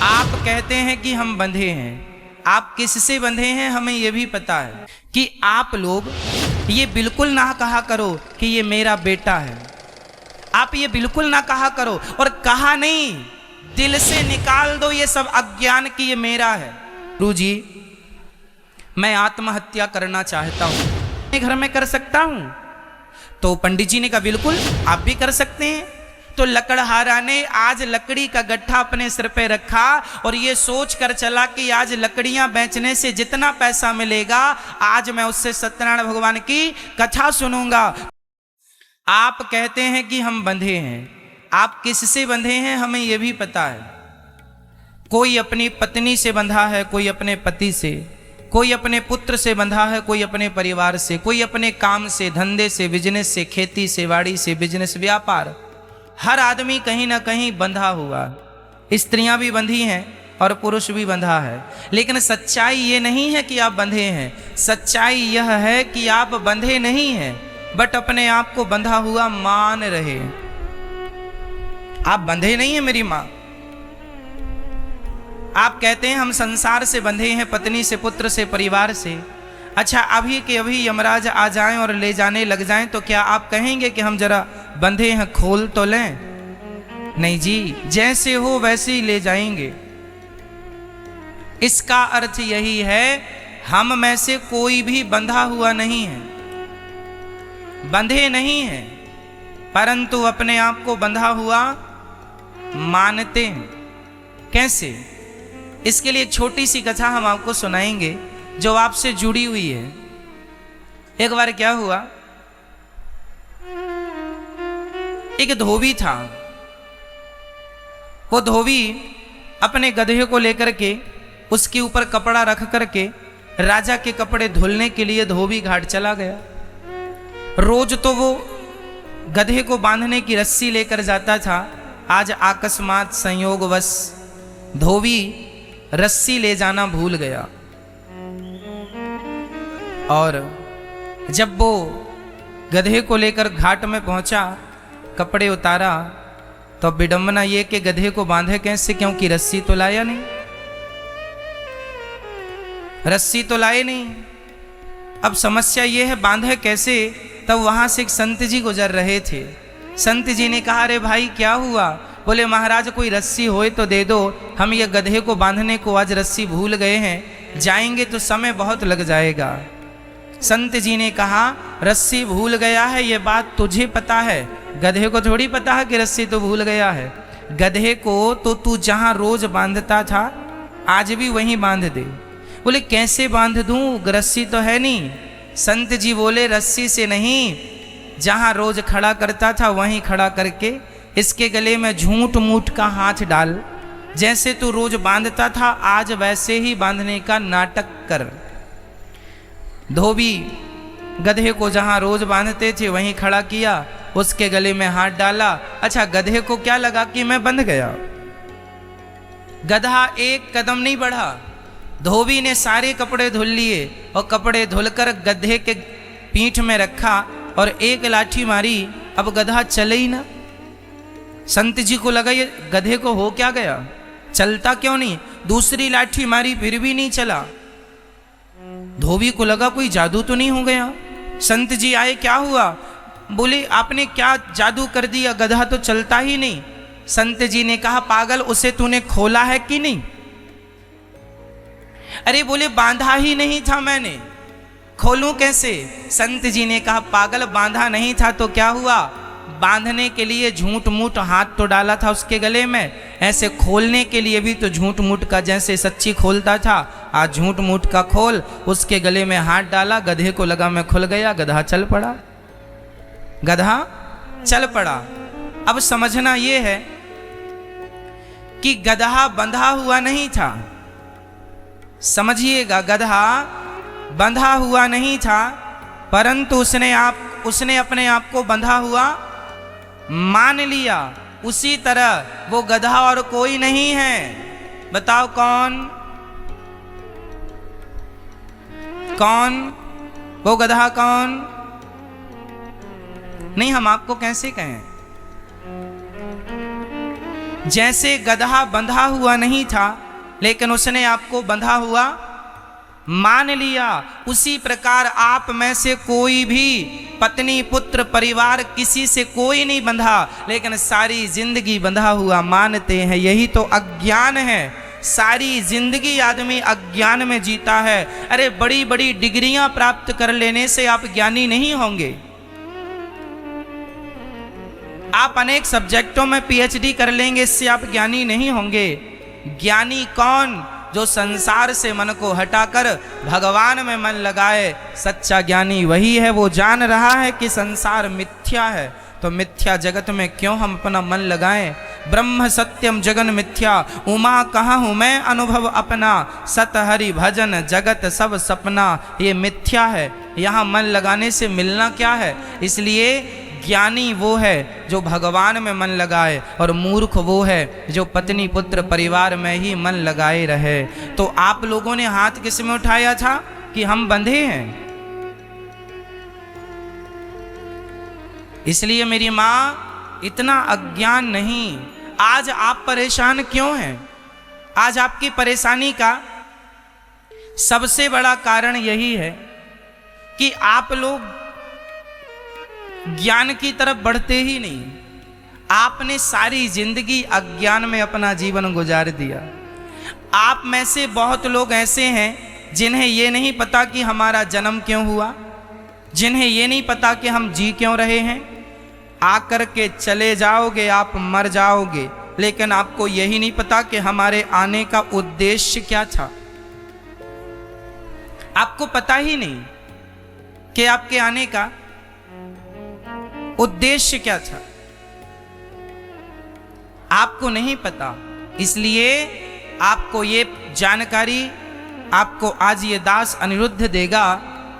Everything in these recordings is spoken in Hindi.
आप कहते हैं कि हम बंधे हैं, आप किससे बंधे हैं हमें यह भी पता है कि आप लोग ये बिल्कुल ना कहा करो कि ये मेरा बेटा है। आप ये बिल्कुल ना कहा करो, और कहा नहीं, दिल से निकाल दो ये सब अज्ञान कि ये मेरा है। गुरु जी, मैं आत्महत्या करना चाहता हूं, मैं घर में कर सकता हूं? तो पंडित जी ने कहा बिल्कुल आप भी कर सकते हैं। तो लकड़हारा ने आज लकड़ी का गट्ठा अपने सिर पे रखा और ये सोच कर चला कि आज लकड़ियां बेचने से जितना पैसा मिलेगा आज मैं उससे सत्यनारायण भगवान की कथा सुनूंगा। आप कहते हैं कि हम बंधे हैं, आप किससे बंधे हैं हमें यह भी पता है। कोई अपनी पत्नी से बंधा है, कोई अपने पति से, कोई अपने पुत्र से बंधा है, कोई अपने परिवार से, कोई अपने काम से, धंधे से, बिजनेस से, खेती से, बाड़ी से, बिजनेस, व्यापार। हर आदमी कहीं ना कहीं बंधा हुआ। स्त्रियां भी बंधी हैं और पुरुष भी बंधा है। लेकिन सच्चाई ये नहीं है कि आप बंधे हैं, सच्चाई यह है कि आप बंधे नहीं हैं बट अपने आप को बंधा हुआ मान रहे। आप बंधे नहीं हैं मेरी मां। आप कहते हैं हम संसार से बंधे हैं, पत्नी से, पुत्र से, परिवार से। अच्छा, अभी के अभी यमराज आ जाएं और ले जाने लग जाएं तो क्या आप कहेंगे कि हम जरा बंधे हैं, खोल तो लें? नहीं जी, जैसे हो वैसे ही ले जाएंगे। इसका अर्थ यही है हम में से कोई भी बंधा हुआ नहीं है, बंधे नहीं है, परंतु अपने आप को बंधा हुआ मानते हैं। कैसे? इसके लिए एक छोटी सी कथा हम आपको सुनाएंगे जो आपसे जुड़ी हुई है। एक बार क्या हुआ, एक धोबी था। वो धोबी अपने गधे को लेकर के उसके ऊपर कपड़ा रख करके राजा के कपड़े धुलने के लिए धोबी घाट चला गया। रोज तो वो गधे को बांधने की रस्सी लेकर जाता था। आज अकस्मात संयोगवश धोबी रस्सी ले जाना भूल गया और जब वो गधे को लेकर घाट में पहुंचा, कपड़े उतारा तो विडंबना ये कि गधे को बांधे कैसे, क्योंकि रस्सी तो लाया नहीं, रस्सी तो लाए नहीं। अब समस्या ये है बांधे कैसे। तब वहां से एक संत जी गुजर रहे थे। संत जी ने कहा, अरे भाई क्या हुआ? बोले महाराज कोई रस्सी होए तो दे दो, हम ये गधे को बांधने को आज रस्सी भूल गए हैं, जाएंगे तो समय बहुत लग जाएगा। संत जी ने कहा, रस्सी भूल गया है ये बात तुझे पता है, गधे को थोड़ी पता है कि रस्सी तो भूल गया है। गधे को तो तू जहां रोज बांधता था आज भी वहीं बांध दे। बोले कैसे बांध दूं, रस्सी तो है नहीं। संत जी बोले रस्सी से नहीं, जहां रोज खड़ा करता था वहीं खड़ा करके इसके गले में झूठ मूठ का हाथ डाल, जैसे तू रोज बांधता था आज वैसे ही बांधने का नाटक कर। धोबी गधे को जहां रोज बांधते थे वहीं खड़ा किया, उसके गले में हाथ डाला। अच्छा, गधे को क्या लगा कि मैं बंध गया। गधा एक कदम नहीं बढ़ा। धोबी ने सारे कपड़े धुल लिए और कपड़े धुलकर गधे के पीठ में रखा और एक लाठी मारी। अब गधा चले ही ना। संत जी को लगा ये गधे को हो क्या गया, चलता क्यों नहीं। दूसरी लाठी मारी फिर भी नहीं चला। धोबी को लगा कोई जादू तो नहीं हो गया। संत जी आए, क्या हुआ? बोले आपने क्या जादू कर दिया, गधा तो चलता ही नहीं। संत जी ने कहा, पागल उसे तूने खोला है कि नहीं? अरे बोले बांधा ही नहीं था मैंने, खोलूं कैसे? संत जी ने कहा, पागल बांधा नहीं था तो क्या हुआ, बांधने के लिए झूठ मूठ हाथ तो डाला था उसके गले में, ऐसे खोलने के लिए भी तो झूठ मूठ का जैसे सच्ची खोलता था आज झूठ मूठ का खोल। उसके गले में हाथ डाला, गधे को लगा मैं खुल गया, गधा चल पड़ा, गधा चल पड़ा। अब समझना ये है कि गधा बंधा हुआ नहीं था। समझिएगा, गधा बंधा हुआ नहीं था, परंतु उसने अपने आप को बंधा हुआ मान लिया। उसी तरह वो गधा और कोई नहीं है। बताओ कौन? कौन वो गधा? कौन? नहीं, हम आपको कैसे कहें? जैसे गधा बंधा हुआ नहीं था लेकिन उसने आपको बंधा हुआ मान लिया, उसी प्रकार आप में से कोई भी पत्नी पुत्र परिवार किसी से कोई नहीं बंधा लेकिन सारी जिंदगी बंधा हुआ मानते हैं। यही तो अज्ञान है। सारी जिंदगी आदमी अज्ञान में जीता है। अरे बड़ी बड़ी डिग्रियां प्राप्त कर लेने से आप ज्ञानी नहीं होंगे। आप अनेक सब्जेक्टों में पीएचडी कर लेंगे, इससे आप ज्ञानी नहीं होंगे। ज्ञानी कौन? जो संसार से मन को हटाकर भगवान में मन लगाए। सच्चा ज्ञानी वही है। वो जान रहा है कि संसार मिथ्या है, तो मिथ्या जगत में क्यों हम अपना मन लगाएं। ब्रह्म सत्यम जगन मिथ्या, उमा कहाँ हूँ मैं अनुभव अपना। सत हरि भजन जगत सब सपना, ये मिथ्या है। यहाँ मन लगाने से मिलना क्या है? इसलिए ज्ञानी वो है जो भगवान में मन लगाए, और मूर्ख वो है जो पत्नी पुत्र परिवार में ही मन लगाए रहे। तो आप लोगों ने हाथ किस में उठाया था कि हम बंधे हैं? इसलिए मेरी माँ, इतना अज्ञान नहीं। आज आप परेशान क्यों हैं? आज आपकी परेशानी का सबसे बड़ा कारण यही है कि आप लोग ज्ञान की तरफ बढ़ते ही नहीं। आपने सारी जिंदगी अज्ञान में अपना जीवन गुजार दिया। आप में से बहुत लोग ऐसे हैं जिन्हें ये नहीं पता कि हमारा जन्म क्यों हुआ, जिन्हें ये नहीं पता कि हम जी क्यों रहे हैं। आकर के चले जाओगे, आप मर जाओगे, लेकिन आपको यही नहीं पता कि हमारे आने का उद्देश्य क्या था। आपको पता ही नहीं कि आपके आने का उद्देश्य क्या था, आपको नहीं पता। इसलिए आपको ये जानकारी आपको आज ये दास अनिरुद्ध देगा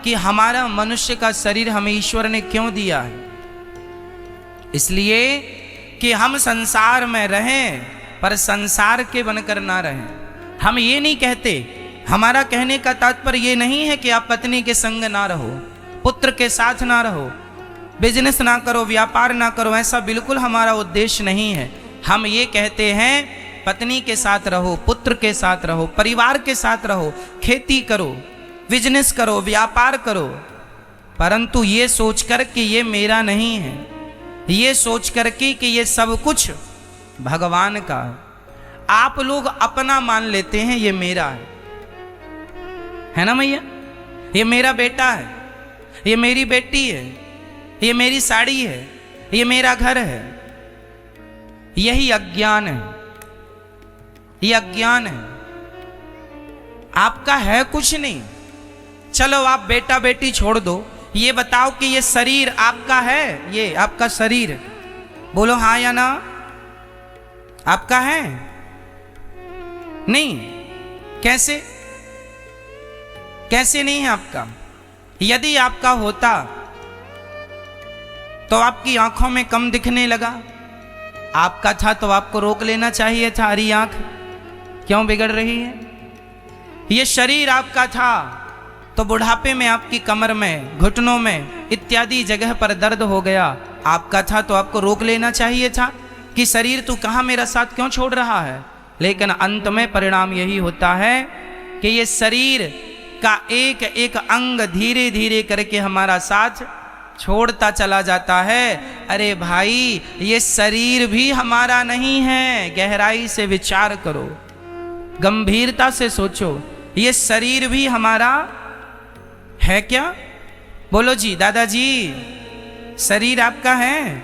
कि हमारा मनुष्य का शरीर हमें ईश्वर ने क्यों दिया है। इसलिए कि हम संसार में रहें पर संसार के बनकर ना रहें। हम ये नहीं कहते, हमारा कहने का तात्पर्य ये नहीं है कि आप पत्नी के संग ना रहो, पुत्र के साथ ना रहो, बिजनेस ना करो, व्यापार ना करो, ऐसा बिल्कुल हमारा उद्देश्य नहीं है। हम ये कहते हैं पत्नी के साथ रहो, पुत्र के साथ रहो, परिवार के साथ रहो, खेती करो, बिजनेस करो, व्यापार करो, परंतु ये सोचकर कि ये मेरा नहीं है, ये सोचकर कि ये सब कुछ भगवान का है। आप लोग अपना मान लेते हैं ये मेरा है ना मैया, ये मेरा बेटा है, ये मेरी बेटी है, ये मेरी साड़ी है, ये मेरा घर है। यही अज्ञान है, ये अज्ञान है। आपका है कुछ नहीं। चलो आप बेटा बेटी छोड़ दो, ये बताओ कि ये शरीर आपका है, ये आपका शरीर, बोलो हाँ या ना। आपका है? नहीं। कैसे? कैसे नहीं है आपका? यदि आपका होता तो आपकी आंखों में कम दिखने लगा। आपका था तो आपको रोक लेना चाहिए था। हरी आंख क्यों बिगड़ रही है? ये शरीर आपका था तो बुढ़ापे में आपकी कमर में, घुटनों में इत्यादि जगह पर दर्द हो गया। आपका था तो आपको रोक लेना चाहिए था कि शरीर तू कहाँ मेरा साथ क्यों छोड़ रहा है। लेकिन अंत में परिणाम यही होता है कि ये शरीर का एक एक अंग धीरे धीरे करके हमारा साथ छोड़ता चला जाता है। अरे भाई, ये शरीर भी हमारा नहीं है। गहराई से विचार करो, गंभीरता से सोचो, ये शरीर भी हमारा है क्या? बोलो जी, दादाजी, शरीर आपका है?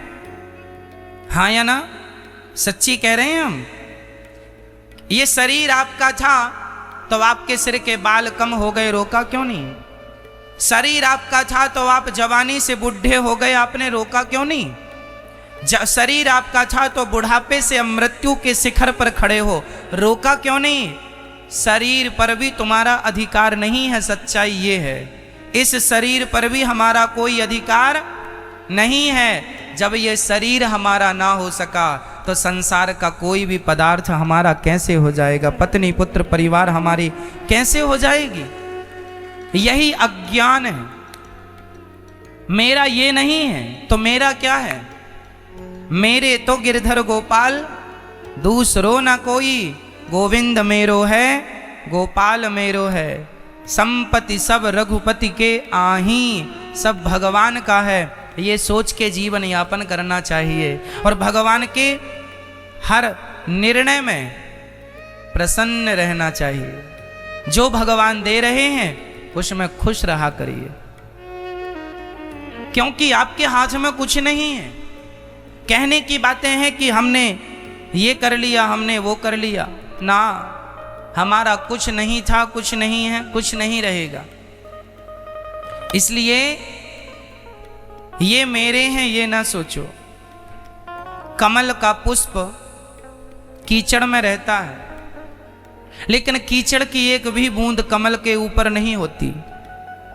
हाँ या ना? सच्ची कह रहे हैं हम? ये शरीर आपका था तो आपके सिर के बाल कम हो गए, रोका क्यों नहीं? शरीर आपका था तो आप जवानी से बुढ़े हो गए, आपने रोका क्यों नहीं? शरीर आपका था तो बुढ़ापे से मृत्यु के शिखर पर खड़े हो, रोका क्यों नहीं? शरीर पर भी तुम्हारा अधिकार नहीं है। सच्चाई ये है, इस शरीर पर भी हमारा कोई अधिकार नहीं है। जब ये शरीर हमारा ना हो सका तो संसार का कोई भी पदार्थ हमारा कैसे हो जाएगा? पत्नी पुत्र परिवार हमारी कैसे हो जाएगी? यही अज्ञान है। मेरा ये नहीं है तो मेरा क्या है? मेरे तो गिरधर गोपाल दूसरो न कोई, गोविंद मेरो है, गोपाल मेरो है। संपत्ति सब रघुपति के आही, सब भगवान का है। ये सोच के जीवन यापन करना चाहिए और भगवान के हर निर्णय में प्रसन्न रहना चाहिए। जो भगवान दे रहे हैं उसमें खुश रहा करिए, क्योंकि आपके हाथ में कुछ नहीं है। कहने की बातें हैं कि हमने ये कर लिया, हमने वो कर लिया, ना, हमारा कुछ नहीं था, कुछ नहीं है, कुछ नहीं रहेगा। इसलिए ये मेरे हैं ये ना सोचो। कमल का पुष्प कीचड़ में रहता है, लेकिन कीचड़ की एक भी बूंद कमल के ऊपर नहीं होती,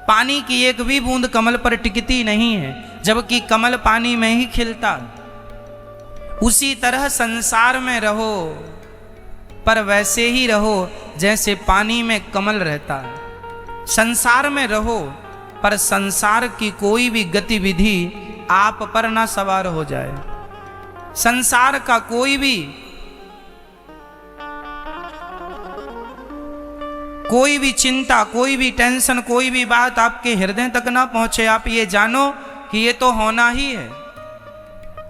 पानी की एक भी बूंद कमल पर टिकती नहीं है, जबकि कमल पानी में ही खिलता। उसी तरह संसार में रहो, पर वैसे ही रहो जैसे पानी में कमल रहता है। संसार में रहो, पर संसार की कोई भी गतिविधि आप पर ना सवार हो जाए। संसार का कोई भी चिंता, कोई भी टेंशन, कोई भी बात आपके हृदय तक ना पहुंचे। आप ये जानो कि ये तो होना ही है।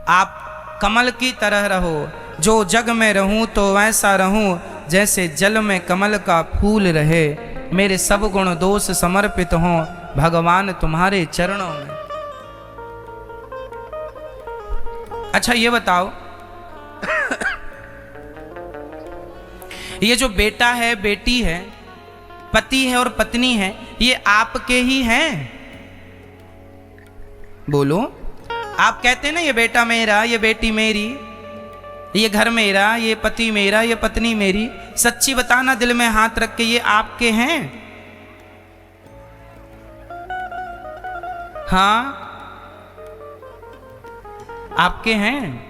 आप कमल की तरह रहो। जो जग में रहूं तो वैसा रहूं जैसे जल में कमल का फूल रहे। मेरे सब गुण दोष समर्पित हों भगवान तुम्हारे चरणों में। अच्छा ये बताओ, ये जो बेटा है, बेटी है, पति है और पत्नी है, ये आपके ही हैं? बोलो। आप कहते हैं ना ये बेटा मेरा, ये बेटी मेरी, ये घर मेरा, ये पति मेरा, ये पत्नी मेरी। सच्ची बताना, दिल में हाथ रख के, ये आपके हैं? हाँ, आपके हैं।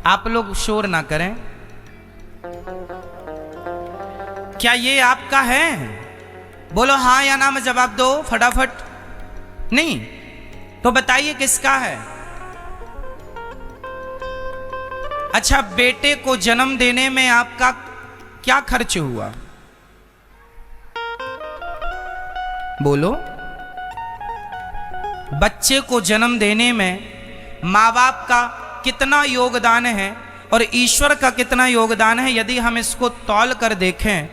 आप लोग शोर ना करें। क्या ये आपका है? बोलो हाँ या ना में जवाब दो फटाफट। नहीं तो बताइए किसका है? अच्छा, बेटे को जन्म देने में आपका क्या खर्च हुआ? बोलो। बच्चे को जन्म देने में माँ बाप का कितना योगदान है और ईश्वर का कितना योगदान है, यदि हम इसको तौल कर देखें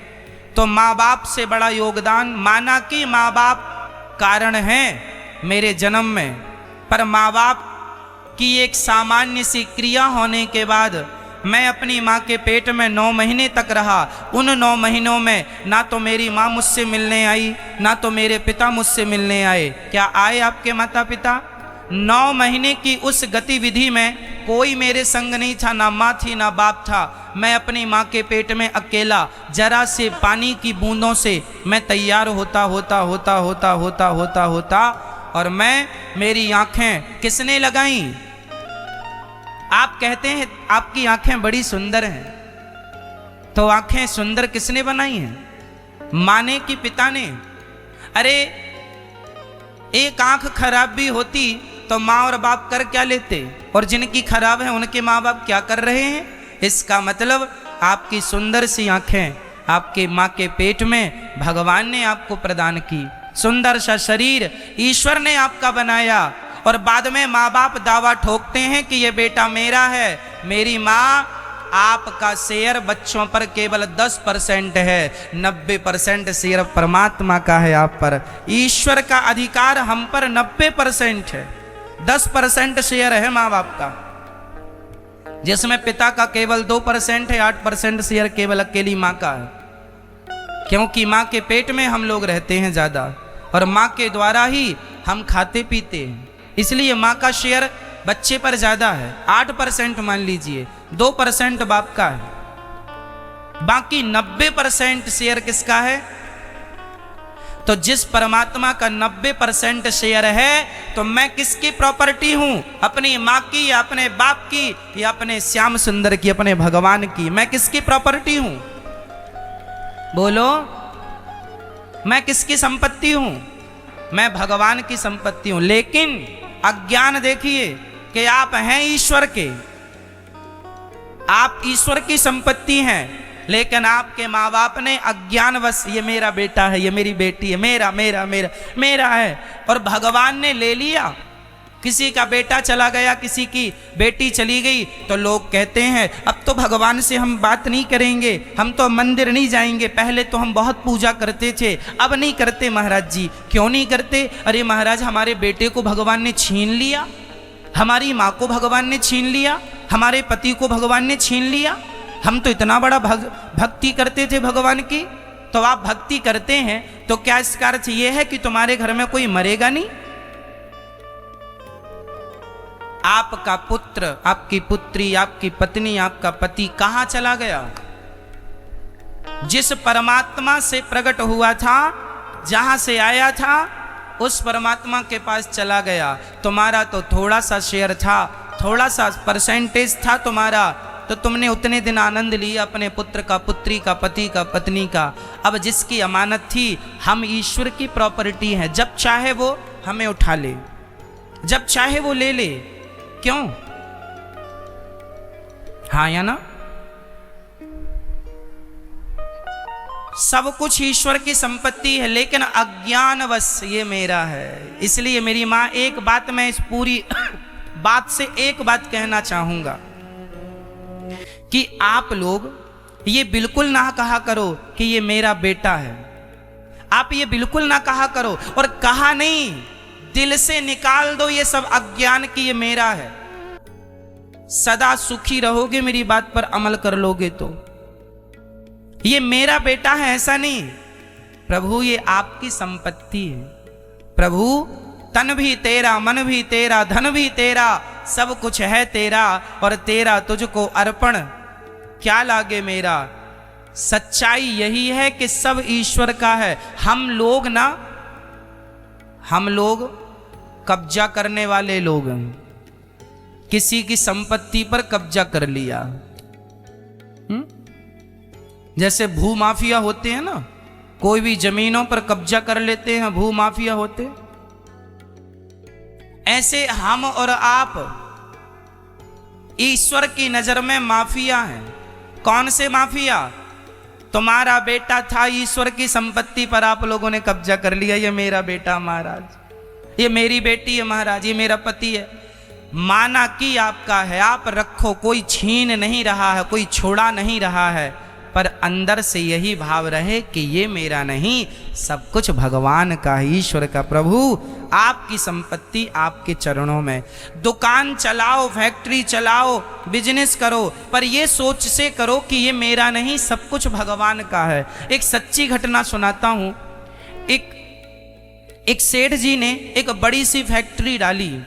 तो माँ बाप से बड़ा योगदान, माना कि माँ बाप कारण है मेरे जन्म में, पर माँ बाप की एक सामान्य सी क्रिया होने के बाद मैं अपनी माँ के पेट में 9 महीने तक रहा। उन 9 महीनों में ना तो मेरी माँ मुझसे मिलने आई, ना तो मेरे पिता मुझसे मिलने आए। क्या आए आपके माता पिता? 9 महीने की उस गतिविधि में कोई मेरे संग नहीं था, ना माँ थी ना बाप था। मैं अपनी माँ के पेट में अकेला, जरा से पानी की बूंदों से मैं तैयार होता और मैं, मेरी आंखें किसने लगाई? आप कहते हैं आपकी आंखें बड़ी सुंदर हैं, तो आंखें सुंदर किसने बनाई हैं? माँ ने कि पिता ने? अरे एक आंख खराब भी होती तो माँ और बाप कर क्या लेते, और जिनकी खराब है उनके माँ बाप क्या कर रहे हैं? इसका मतलब आपकी सुंदर सी आंखें आपके माँ के पेट में भगवान ने आपको प्रदान की। सुंदर सा शरीर ईश्वर ने आपका बनाया, और बाद में माँ बाप दावा ठोकते हैं कि ये बेटा मेरा है। मेरी माँ, आपका शेयर बच्चों पर केवल 10% है, 90% शेयर परमात्मा का है आप पर। ईश्वर का अधिकार हम पर 90% है, 10% शेयर है माँ बाप का, जिसमें पिता का केवल 2% है, 8% शेयर केवल अकेली माँ का है। क्योंकि माँ के पेट में हम लोग रहते हैं ज़्यादा, और माँ के द्वारा ही हम खाते पीते हैं, इसलिए माँ का शेयर बच्चे पर ज़्यादा है। 8% मान लीजिए, 2% बाप का है, बाकी 90% शेयर किसका है? तो जिस परमात्मा का 90% शेयर है, तो मैं किसकी प्रॉपर्टी हूं? अपनी माँ की या अपने बाप की या अपने श्याम सुंदर की, अपने भगवान की? मैं किसकी प्रॉपर्टी हूं? बोलो। मैं किसकी संपत्ति हूं? मैं भगवान की संपत्ति हूं। लेकिन अज्ञान देखिए कि आप हैं ईश्वर के, आप ईश्वर की संपत्ति हैं, लेकिन आपके माँ बाप ने अज्ञानवश ये मेरा बेटा है, ये मेरी बेटी है, मेरा मेरा मेरा मेरा है, और भगवान ने ले लिया। किसी का बेटा चला गया, किसी की बेटी चली गई, तो लोग कहते हैं अब तो भगवान से हम बात नहीं करेंगे, हम तो मंदिर नहीं जाएंगे, पहले तो हम बहुत पूजा करते थे, अब नहीं करते महाराज जी। क्यों नहीं करते? अरे महाराज, हमारे बेटे को भगवान ने छीन लिया, हमारी माँ को भगवान ने छीन लिया, हमारे पति को भगवान ने छीन लिया। हम तो इतना बड़ा भक्ति करते थे भगवान की। तो आप भक्ति करते हैं तो क्या इसका अर्थ ये है कि तुम्हारे घर में कोई मरेगा नहीं? आपका पुत्र, आपकी पुत्री, आपकी पत्नी, आपका पति कहां चला गया? जिस परमात्मा से प्रकट हुआ था, जहां से आया था, उस परमात्मा के पास चला गया। तुम्हारा तो थोड़ा सा शेयर था, थोड़ा सा परसेंटेज था तुम्हारा, तो तुमने उतने दिन आनंद लिया अपने पुत्र का, पुत्री का, पति का, पत्नी का। अब जिसकी अमानत थी, हम ईश्वर की प्रॉपर्टी हैं, जब चाहे वो हमें उठा ले, जब चाहे वो ले ले। क्यों? हाँ या ना? सब कुछ ईश्वर की संपत्ति है, लेकिन अज्ञानवश ये मेरा है। इसलिए मेरी मां, एक बात मैं इस पूरी बात से एक बात कहना चाहूंगा कि आप लोग ये बिल्कुल ना कहा करो कि ये मेरा बेटा है। आप ये बिल्कुल ना कहा करो, और कहा नहीं, दिल से निकाल दो ये सब अज्ञान की ये मेरा है। सदा सुखी रहोगे, मेरी बात पर अमल कर लोगे तो। ये मेरा बेटा है ऐसा नहीं, प्रभु ये आपकी संपत्ति है। प्रभु, तन भी तेरा, मन भी तेरा, धन भी तेरा, सब कुछ है तेरा, और तेरा तुझको अर्पण क्या लागे मेरा। सच्चाई यही है कि सब ईश्वर का है। हम लोग कब्जा करने वाले लोग हैं। किसी की संपत्ति पर कब्जा कर लिया, जैसे भू माफिया होते हैं ना, कोई भी जमीनों पर कब्जा कर लेते हैं, भू माफिया होते। ऐसे हम और आप ईश्वर की नजर में माफिया हैं। कौन से माफिया? तुम्हारा बेटा था, ईश्वर की संपत्ति पर आप लोगों ने कब्जा कर लिया। ये मेरा बेटा महाराज, ये मेरी बेटी है महाराज, ये मेरा पति है। माना कि आपका है, आप रखो, कोई छीन नहीं रहा है, कोई छोड़ा नहीं रहा है, पर अंदर से यही भाव रहे कि ये मेरा नहीं, सब कुछ भगवान का, ईश्वर का। प्रभु, आपकी संपत्ति आपके चरणों में। दुकान चलाओ, फैक्ट्री चलाओ, बिजनेस करो, पर ये सोच से करो कि ये मेरा नहीं, सब कुछ भगवान का है। एक सच्ची घटना सुनाता हूं। एक सेठ जी ने एक बड़ी सी फैक्ट्री डाली।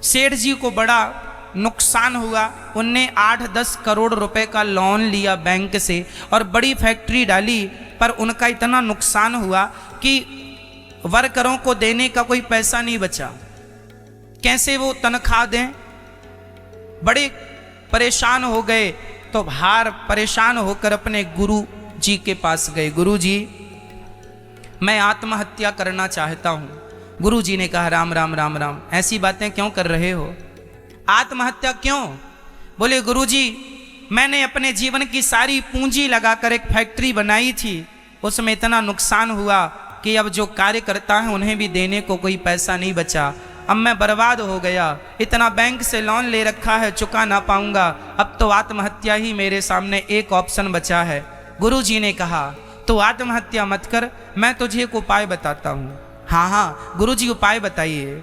सेठ जी को बड़ा नुकसान हुआ। उनने 8-10 करोड़ रुपए का लोन लिया बैंक से और बड़ी फैक्ट्री डाली, पर उनका इतना नुकसान हुआ कि वर्करों को देने का कोई पैसा नहीं बचा। कैसे वो तनख्वाह दें? बड़े परेशान हो गए, तो परेशान होकर अपने गुरु जी के पास गए। गुरु जी, मैं आत्महत्या करना चाहता हूं। गुरु जी ने कहा, राम राम राम राम, ऐसी बातें क्यों कर रहे हो? आत्महत्या क्यों? बोले, गुरुजी, मैंने अपने जीवन की सारी पूंजी लगाकर एक फैक्ट्री बनाई थी, उसमें इतना नुकसान हुआ कि अब जो कार्य करता है उन्हें भी देने को कोई पैसा नहीं बचा। अब मैं बर्बाद हो गया, इतना बैंक से लोन ले रखा है, चुका ना पाऊंगा, अब तो आत्महत्या ही मेरे सामने एक ऑप्शन बचा है। गुरुजी ने कहा, तो आत्महत्या मत कर, मैं तुझे एक उपाय बताता हूँ। हाँ हाँ गुरुजी, उपाय बताइए।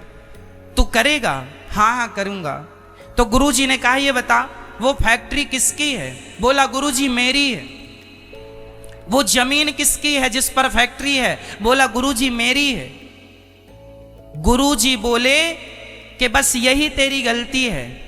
तू करेगा? हाँ हाँ करूंगा। तो गुरुजी ने कहा, ये बता, वो फैक्ट्री किसकी है? बोला, गुरुजी मेरी है। वो जमीन किसकी है जिस पर फैक्ट्री है? बोला, गुरुजी मेरी है। गुरुजी बोले कि बस यही तेरी गलती है,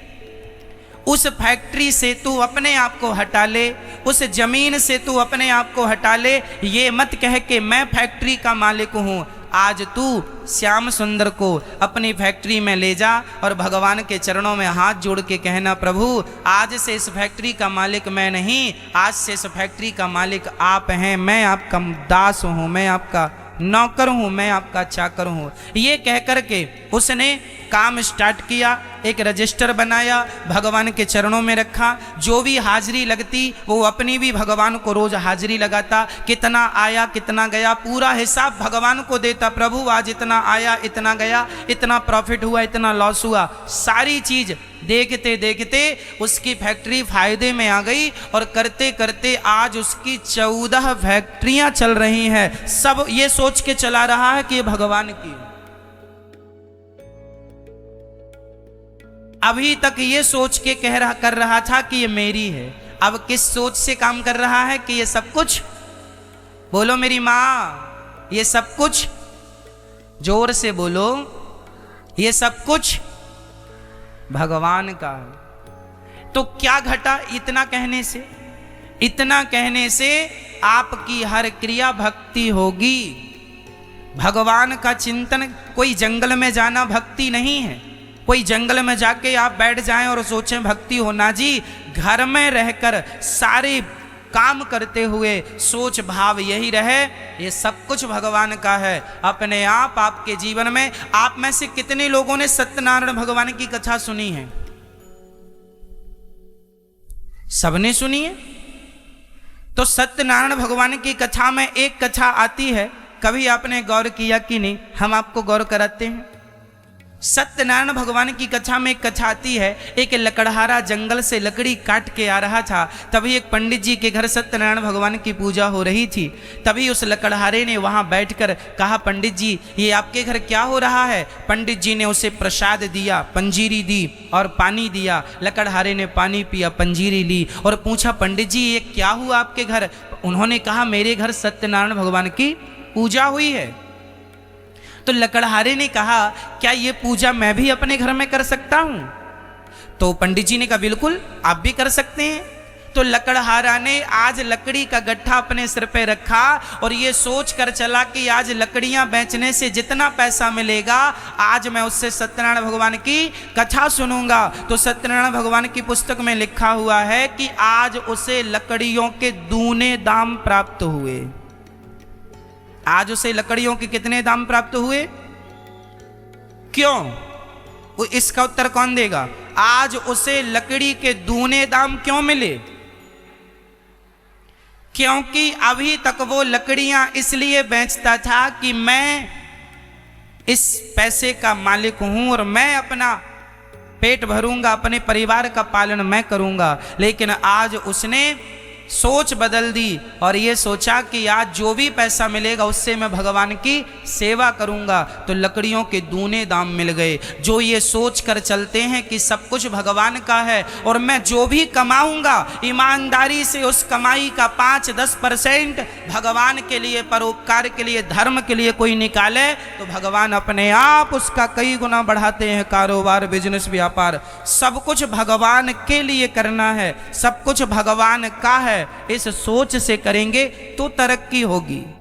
उस फैक्ट्री से तू अपने आप को हटा ले, उस जमीन से तू अपने आप को हटा ले। ये मत कह के मैं फैक्ट्री का मालिक हूं। आज तू श्याम सुंदर को अपनी फैक्ट्री में ले जा और भगवान के चरणों में हाथ जोड़ के कहना, प्रभु, आज से इस फैक्ट्री का मालिक मैं नहीं, आज से इस फैक्ट्री का मालिक आप हैं, मैं आपका दास हूँ, मैं आपका नौकर हूं, मैं आपका चाकर हूं। ये कह करके उसने काम स्टार्ट किया, एक रजिस्टर बनाया, भगवान के चरणों में रखा। जो भी हाजिरी लगती वो अपनी भी भगवान को रोज हाजिरी लगाता, कितना आया कितना गया पूरा हिसाब भगवान को देता। प्रभु आज इतना आया इतना गया, इतना प्रॉफिट हुआ इतना लॉस हुआ, सारी चीज देखते देखते उसकी फैक्ट्री फायदे में आ गई और करते करते आज उसकी 14 फैक्ट्रियां चल रही हैं। सब ये सोच के चला रहा है कि ये भगवान की। अभी तक ये सोच के कर रहा था कि ये मेरी है, अब किस सोच से काम कर रहा है कि ये सब कुछ, बोलो मेरी माँ, ये सब कुछ, जोर से बोलो, ये सब कुछ भगवान का है। तो क्या घटा इतना कहने से? इतना कहने से आपकी हर क्रिया भक्ति होगी। भगवान का चिंतन, कोई जंगल में जाना भक्ति नहीं है। कोई जंगल में जाके आप बैठ जाएं और सोचें भक्ति होना जी। घर में रहकर सारे काम करते हुए सोच भाव यही रहे ये सब कुछ भगवान का है। अपने आप आपके जीवन में, आप में से कितने लोगों ने सत्यनारायण भगवान की कथा सुनी है? सबने सुनी है। तो सत्यनारायण भगवान की कथा में एक कथा आती है, कभी आपने गौर किया कि नहीं? हम आपको गौर कराते हैं। सत्यनारायण भगवान की कथा में एक कथा आती है, एक लकड़हारा जंगल से लकड़ी काट के आ रहा था। तभी एक पंडित जी के घर सत्यनारायण भगवान की पूजा हो रही थी। तभी उस लकड़हारे ने वहां बैठकर कहा, पंडित जी ये आपके घर क्या हो रहा है? पंडित जी ने उसे प्रसाद दिया, पंजीरी दी और पानी दिया। लकड़हारे ने पानी पिया, पंजीरी ली और पूछा, पंडित जी ये क्या हुआ आपके घर? उन्होंने कहा, मेरे घर सत्यनारायण भगवान की पूजा हुई है। तो लकड़हारे ने कहा, क्या ये पूजा मैं भी अपने घर में कर सकता हूं? तो पंडित जी ने कहा, बिल्कुल आप भी कर सकते हैं। तो लकड़हारा ने आज लकड़ी का गट्ठा अपने सिर पे रखा और ये सोच कर चला कि आज लकड़ियां बेचने से जितना पैसा मिलेगा आज मैं उससे सत्यनारायण भगवान की कथा सुनूंगा। तो सत्यनारायण भगवान की पुस्तक में लिखा हुआ है कि आज उसे लकड़ियों के दूने दाम प्राप्त हुए। आज उसे लकड़ियों के कितने दाम प्राप्त हुए? क्यों? वो इसका उत्तर कौन देगा? आज उसे लकड़ी के दूने दाम क्यों मिले? क्योंकि अभी तक वो लकड़ियां इसलिए बेचता था कि मैं इस पैसे का मालिक हूं और मैं अपना पेट भरूंगा, अपने परिवार का पालन मैं करूंगा। लेकिन आज उसने सोच बदल दी और ये सोचा कि आज जो भी पैसा मिलेगा उससे मैं भगवान की सेवा करूंगा। तो लकड़ियों के दूने दाम मिल गए। जो ये सोच कर चलते हैं कि सब कुछ भगवान का है और मैं जो भी कमाऊंगा ईमानदारी से उस कमाई का 5-10% भगवान के लिए, परोपकार के लिए, धर्म के लिए कोई निकाले तो भगवान अपने आप उसका कई गुना बढ़ाते हैं। कारोबार, बिजनेस, व्यापार सब कुछ भगवान के लिए करना है, सब कुछ भगवान का है। इस सोच से करेंगे तो तरक्की होगी।